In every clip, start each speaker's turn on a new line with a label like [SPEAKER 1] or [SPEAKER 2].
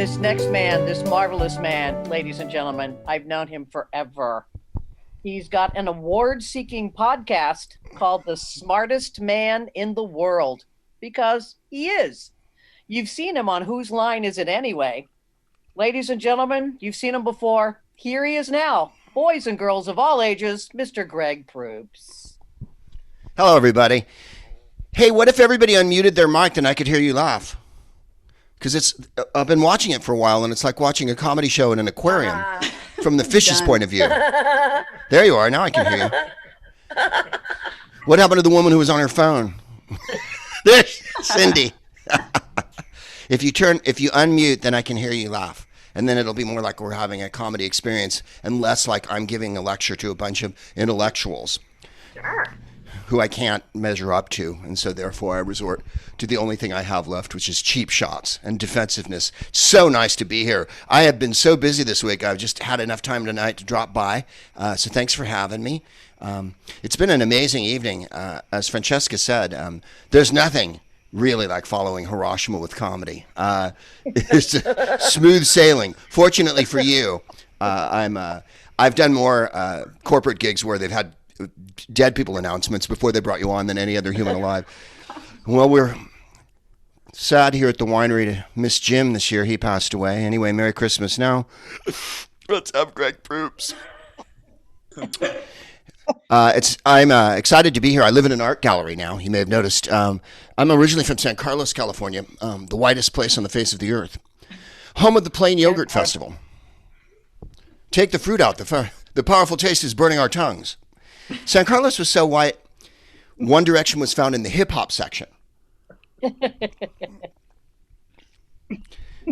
[SPEAKER 1] This next man, this marvelous man, ladies and gentlemen, I've known him forever. He's got an award-seeking podcast called The Smartest Man in the World, because he is. You've seen him on Whose Line Is It Anyway? Ladies and gentlemen, you've seen him before. Here he is now. Boys and girls of all ages, Mr. Greg Proops.
[SPEAKER 2] Hello, everybody. Hey, what if everybody unmuted their mic and I could hear you laugh? Because I've been watching it for a while, and it's like watching a comedy show in an aquarium from the fish's point of view. There you are. Now I can hear you. What happened to the woman who was on her phone? There's Cindy. If you unmute, then I can hear you laugh. And then it'll be more like we're having a comedy experience and less like I'm giving a lecture to a bunch of intellectuals. Sure. Who I can't measure up to, and so therefore I resort to the only thing I have left, which is cheap shots and defensiveness. So nice to be here. I have been so busy this week, I've just had enough time tonight to drop by, so thanks for having me. It's been an amazing evening. As Francesca said, there's nothing really like following Hiroshima with comedy. It's smooth sailing. Fortunately for you, I've done more corporate gigs where they've had dead people announcements before they brought you on than any other human alive. Well, we're sad here at the winery to miss Jim this year. He passed away. Anyway, Merry Christmas now. Let's have Greg Proops. I'm excited to be here. I live in an art gallery now. You may have noticed. I'm originally from San Carlos, California, the whitest place on the face of the earth. Home of the Plain Yogurt Festival. Take the fruit out. The powerful taste is burning our tongues. San Carlos was so white, One Direction was found in the hip-hop section.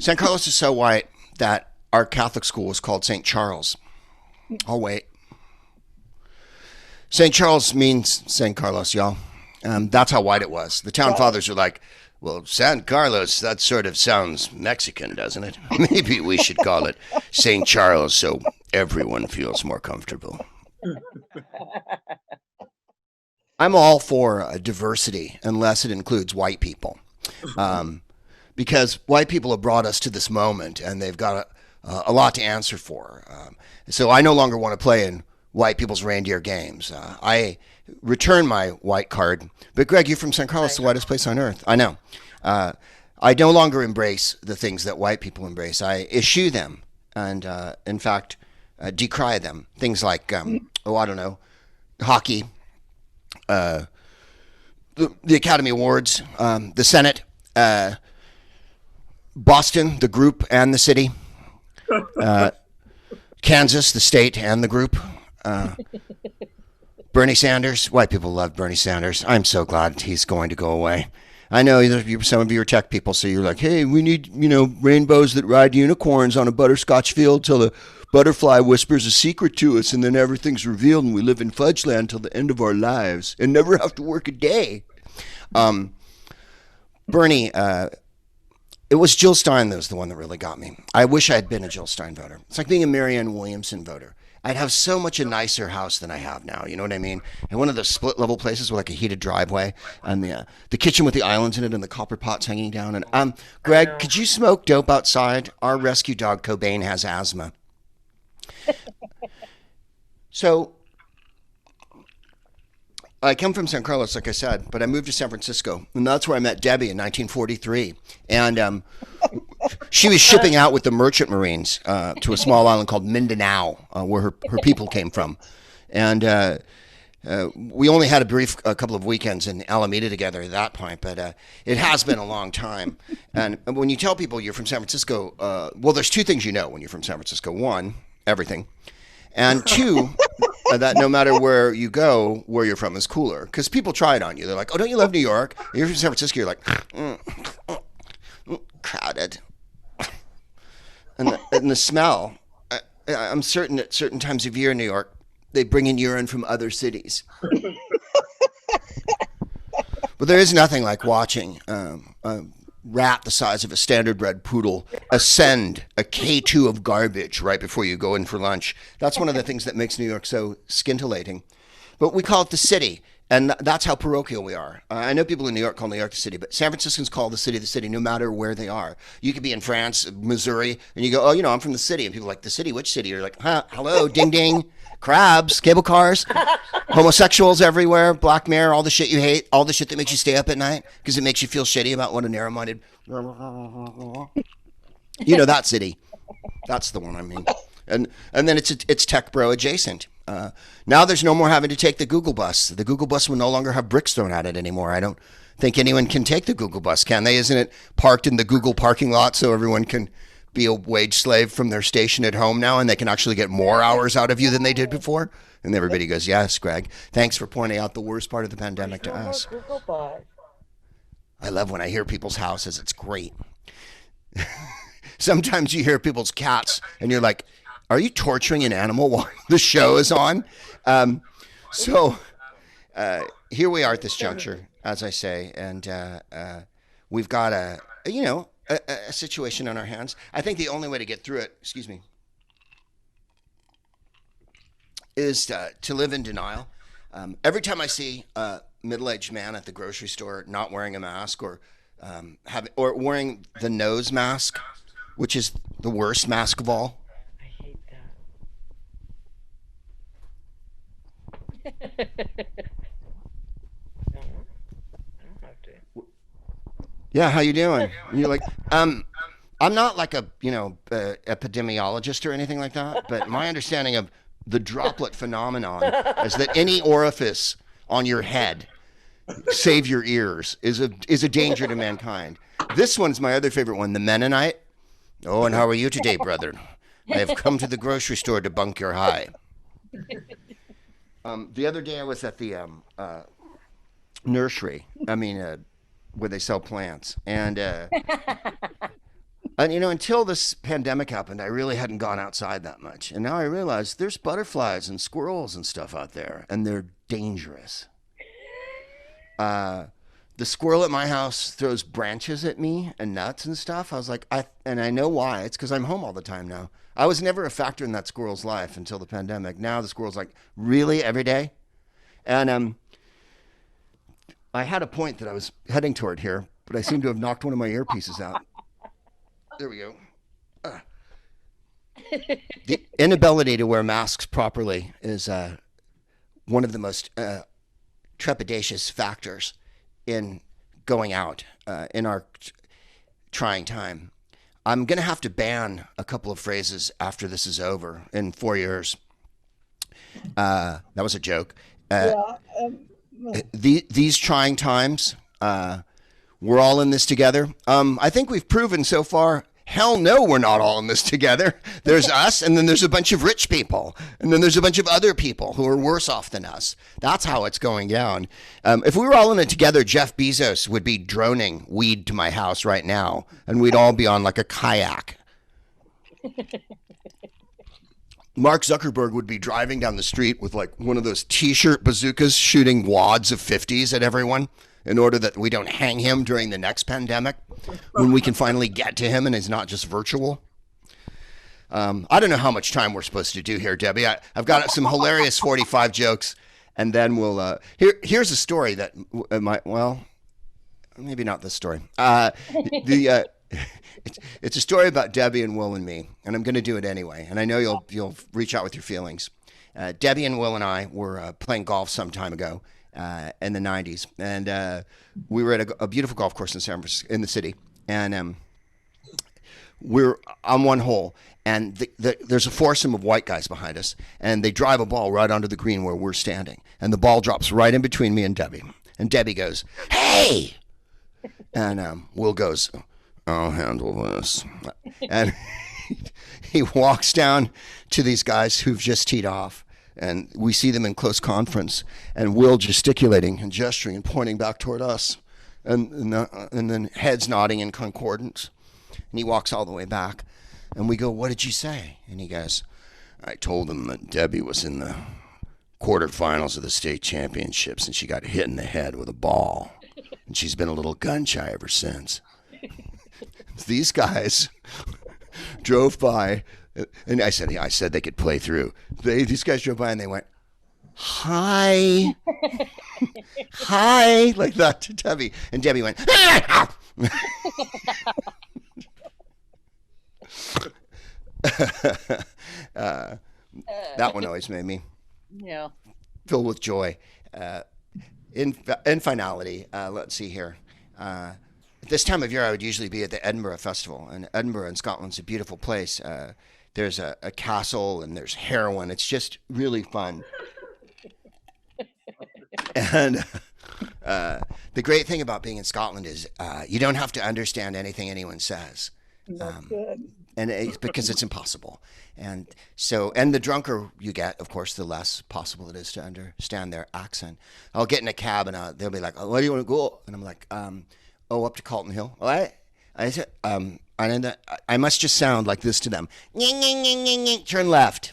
[SPEAKER 2] San Carlos is so white that our Catholic school was called St. Charles. I'll wait. St. Charles means St. Carlos, y'all. That's how white it was. The town fathers are like, well, San Carlos, that sort of sounds Mexican, doesn't it? Maybe we should call it St. Charles so everyone feels more comfortable. I'm all for diversity unless it includes white people, because white people have brought us to this moment and they've got a lot to answer for. So I no longer want to play in white people's reindeer games. I return my white card. But Greg, you're from San Carlos, the whitest place on earth. I know. I no longer embrace the things that white people embrace. I eschew them and, in fact, decry them. Things like, I don't know, hockey, the Academy Awards, the Senate, Boston, the group and the city, Kansas, the state and the group, Bernie Sanders. White people love Bernie Sanders. I'm so glad he's going to go away. I know some of you are tech people, so you're like, hey, we need, rainbows that ride unicorns on a butterscotch field till the butterfly whispers a secret to us, and then everything's revealed, and we live in fudge land till the end of our lives and never have to work a day. Bernie, it was Jill Stein that was the one that really got me. I wish I had been a Jill Stein voter. It's like being a Marianne Williamson voter. I'd have so much a nicer house than I have now. You know what I mean? And one of those split level places with like a heated driveway and the kitchen with the islands in it and the copper pots hanging down. And Greg, could you smoke dope outside? Our rescue dog Cobain has asthma. So I come from San Carlos, like I said, but I moved to San Francisco, and that's where I met Debbie in 1943. And she was shipping out with the merchant marines to a small island called Mindanao, where her people came from. And we only had a couple of weekends in Alameda together at that point, but it has been a long time. And when you tell people you're from San Francisco, well, there's two things you know when you're from San Francisco. One, everything. And two, that no matter where you go, where you're from is cooler. Because people try it on you. They're like, oh, don't you love New York? You're from San Francisco. You're like, crowded. And the smell, I'm certain at certain times of year in New York, they bring in urine from other cities. But there is nothing like watching rat the size of a standard bred poodle ascend a K2 of garbage right before you go in for lunch. That's one of the things that makes New York so scintillating. But we call it the city. And that's how parochial we are. I know people in New York call New York the city, but San Franciscans call the city no matter where they are. You could be in France, Missouri, and you go, oh, I'm from the city. And people are like, the city? Which city? You're like, hello, ding, ding, crabs, cable cars, homosexuals everywhere, Black Mirror, all the shit you hate, all the shit that makes you stay up at night because it makes you feel shitty about what a narrow-minded... that city. That's the one I mean. And then it's tech bro adjacent. Now there's no more having to take the Google bus. The Google bus will no longer have bricks thrown at it anymore. I don't think anyone can take the Google bus, can they? Isn't it parked in the Google parking lot so everyone can be a wage slave from their station at home now and they can actually get more hours out of you than they did before? And everybody goes, yes, Greg. Thanks for pointing out the worst part of the pandemic to us.
[SPEAKER 3] Google bus.
[SPEAKER 2] I love when I hear people's houses. It's great. Sometimes you hear people's cats and you're like, are you torturing an animal while the show is on? So here we are at this juncture, as I say, and we've got a situation on our hands. I think the only way to get through it, is to live in denial. Every time I see a middle-aged man at the grocery store not wearing a mask or wearing the nose mask, which is the worst mask of all.
[SPEAKER 3] I don't have to.
[SPEAKER 2] Yeah, how you doing? And you're like, I'm not like a epidemiologist or anything like that, but my understanding of the droplet phenomenon is that any orifice on your head, save your ears, is a danger to mankind. This one's my other favorite one, the Mennonite. Oh, and how are you today, brother? I have come to the grocery store to bunk your high. The other day I was at the nursery, where they sell plants. And until this pandemic happened, I really hadn't gone outside that much. And now I realize there's butterflies and squirrels and stuff out there, and they're dangerous. The squirrel at my house throws branches at me and nuts and stuff. I was like, and I know why. It's because I'm home all the time now. I was never a factor in that squirrel's life until the pandemic. Now the squirrel's like, really, every day? And I had a point that I was heading toward here, but I seem to have knocked one of my earpieces out. There we go. The inability to wear masks properly is one of the most trepidatious factors in going out in our trying time. I'm going to have to ban a couple of phrases after this is over in 4 years. That was a joke. These trying times, we're all in this together. I think we've proven so far, hell no, we're not all in this together. There's us, and then there's a bunch of rich people, and then there's a bunch of other people who are worse off than us. That's how it's going down. If we were all in it together, Jeff Bezos would be droning weed to my house right now, and we'd all be on like a kayak. Mark Zuckerberg would be driving down the street with like one of those t-shirt bazookas shooting wads of 50s at everyone in order that we don't hang him during the next pandemic when we can finally get to him and it's not just virtual. I don't know how much time we're supposed to do here, Debbie. I've got some hilarious 45 jokes, and then we'll... Here's a story that maybe not this story. It's a story about Debbie and Will and me, and I'm going to do it anyway. And I know you'll reach out with your feelings. Debbie and Will and I were playing golf some time ago in the 90s, and we were at a beautiful golf course in San Francisco, in the city, and we're on one hole, and there's a foursome of white guys behind us, and they drive a ball right onto the green where we're standing, and the ball drops right in between me and Debbie goes, "Hey!" And Will goes, "I'll handle this." And he walks down to these guys who've just teed off, and we see them in close conference, and Will gesticulating and gesturing and pointing back toward us, and then heads nodding in concordance. And he walks all the way back, and we go, "What did you say?" And he goes, "I told them that Debbie was in the quarterfinals of the state championships, and she got hit in the head with a ball, and she's been a little gun shy ever since." These guys drove by, and I said they could play through. These guys drove by and they went, "Hi." hi, like that to Debbie. And Debbie went, that one always made me
[SPEAKER 1] Yeah.
[SPEAKER 2] filled with joy. In finality, let's see here. At this time of year, I would usually be at the Edinburgh Festival, and Edinburgh in Scotland's a beautiful place. There's a castle and there's heroin. It's just really fun. And the great thing about being in Scotland is you don't have to understand anything anyone says. And it's because it's impossible. And so, and the drunker you get, of course, the less possible it is to understand their accent. I'll get in a cab and they'll be like, oh, "Where do you want to go?" And I'm like, "Oh, up to Calton Hill." What? I said, and then I must just sound like this to them. Turn left.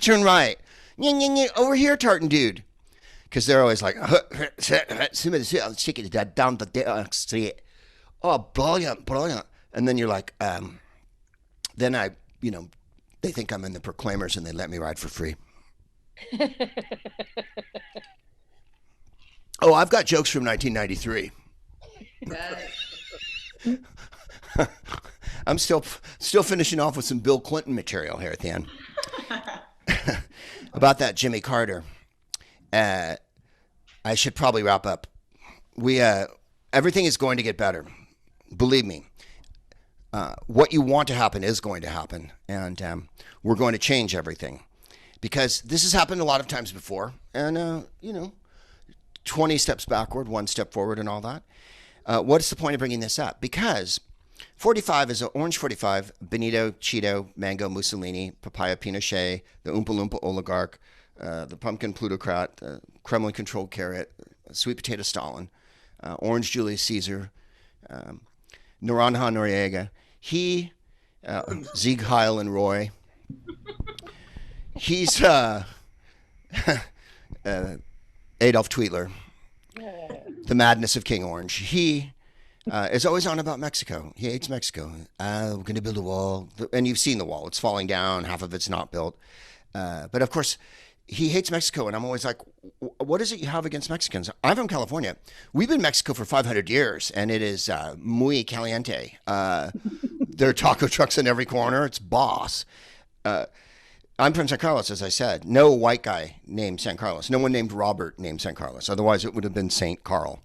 [SPEAKER 2] Turn right. Over here, Tartan dude. Because they're always like, I'll take it down the street. Oh, brilliant, brilliant. And then you're like, then they think I'm in the Proclaimers and they let me ride for free. Oh, I've got jokes from 1993. I'm still finishing off with some Bill Clinton material here at the end. About that Jimmy Carter. I should probably wrap up. Everything is going to get better. Believe me. What you want to happen is going to happen, and we're going to change everything, because this has happened a lot of times before, and 20 steps backward, 1 step forward, and all that. What's the point of bringing this up? Because 45 is an orange 45, Benito, Cheeto, Mango, Mussolini, Papaya, Pinochet, the Oompa Loompa oligarch, the pumpkin plutocrat, the Kremlin-controlled carrot, sweet potato Stalin, orange Julius Caesar, Naranja Noriega. He, Sieg Heil and Roy. He's Adolf Tweetler, the madness of King Orange. He is always on about Mexico. He hates Mexico. We're going to build a wall. And you've seen the wall. It's falling down. Half of it's not built. But of course, he hates Mexico. And I'm always like, what is it you have against Mexicans? I'm from California. We've been in Mexico for 500 years, and it is muy caliente. There are taco trucks in every corner. It's boss. I'm from San Carlos, as I said. No white guy named San Carlos. No one named Robert named San Carlos. Otherwise, it would have been St. Carl.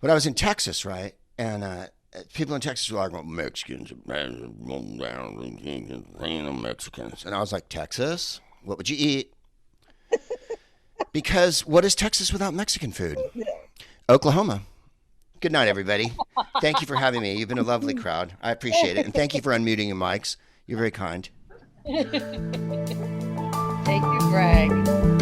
[SPEAKER 2] But I was in Texas, right? And people in Texas were like, well, Mexicans, Mexicans. And I was like, Texas? What would you eat? Because what is Texas without Mexican food? Oklahoma. Good night, everybody. Thank you for having me. You've been a lovely crowd. I appreciate it. And thank you for unmuting your mics. You're very kind.
[SPEAKER 1] Thank you, Greg.